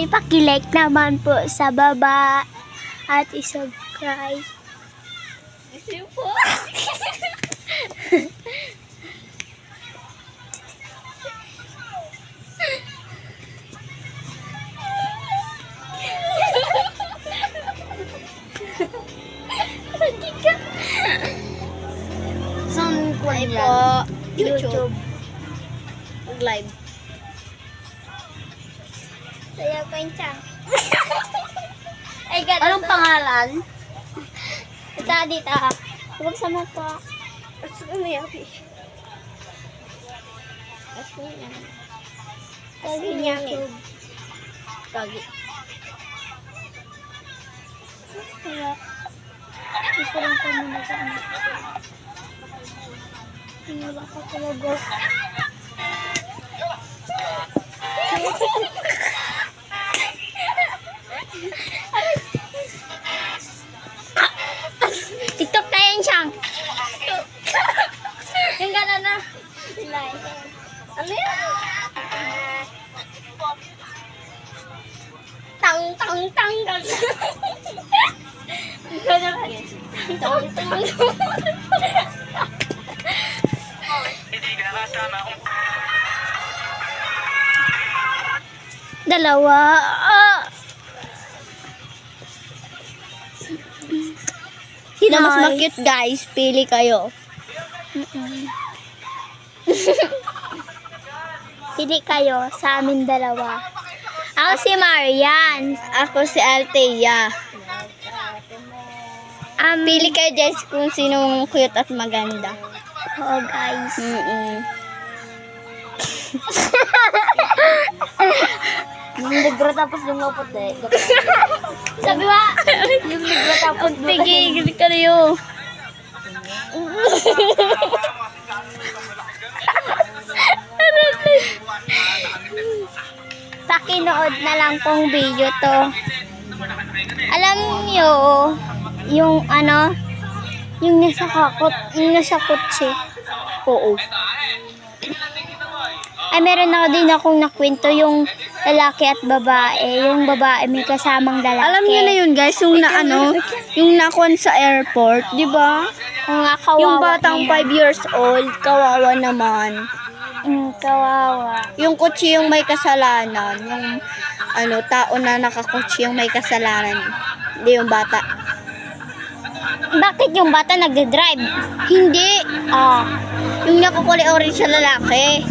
ay paki-like naman po sa baba at i-subscribe. Gusto po. Saan po Ay yan? po. YouTube. Live. Saya pa yung chang. Ay, ganun. Anong pangalan? Ito dito. Huwag sa mata. Gusto ko may api. Gusto ko yan. Kagi YouTube. Kagi. Kaya, ito lang po muna sa ano. Wala ka talaga. TikTok tayo yun siyang. Yung gano'n na. Like. Ano yan? Tang, tang, tang, tang. Gano'n na. Tang, tang, tang. Dalawa. Sino mas Nice. ma-cute, guys? Pili kayo. Hindi kayo sa amin dalawa. Ako si Marian. Ako si Althea. Pili kayo, guys, kung sinong cute at maganda. Oo, guys. Yung negro tapos lumapot eh. Sabi ba? Yung negro tapos Tigil kayo. Pakinood na lang pong video to. Alam niyo, yung ano, yung nasa kotse. Oo. Ay, meron ako din akong nakwento yung lalaki at babae. Yung babae may kasamang lalaki. Alam niyo na yun, guys, yung na ano, yung nakuan sa airport, di ba? Mga kawawa. Yung batang na 5 years old, kawawa naman. Kawawa. Yung kotse yung may kasalanan, yung ano, tao na nakakotse yung may kasalanan. Hindi yung bata. Bakit yung bata nagde-drive? Hindi. Ah. Yung nakukuli orange sa lalaki.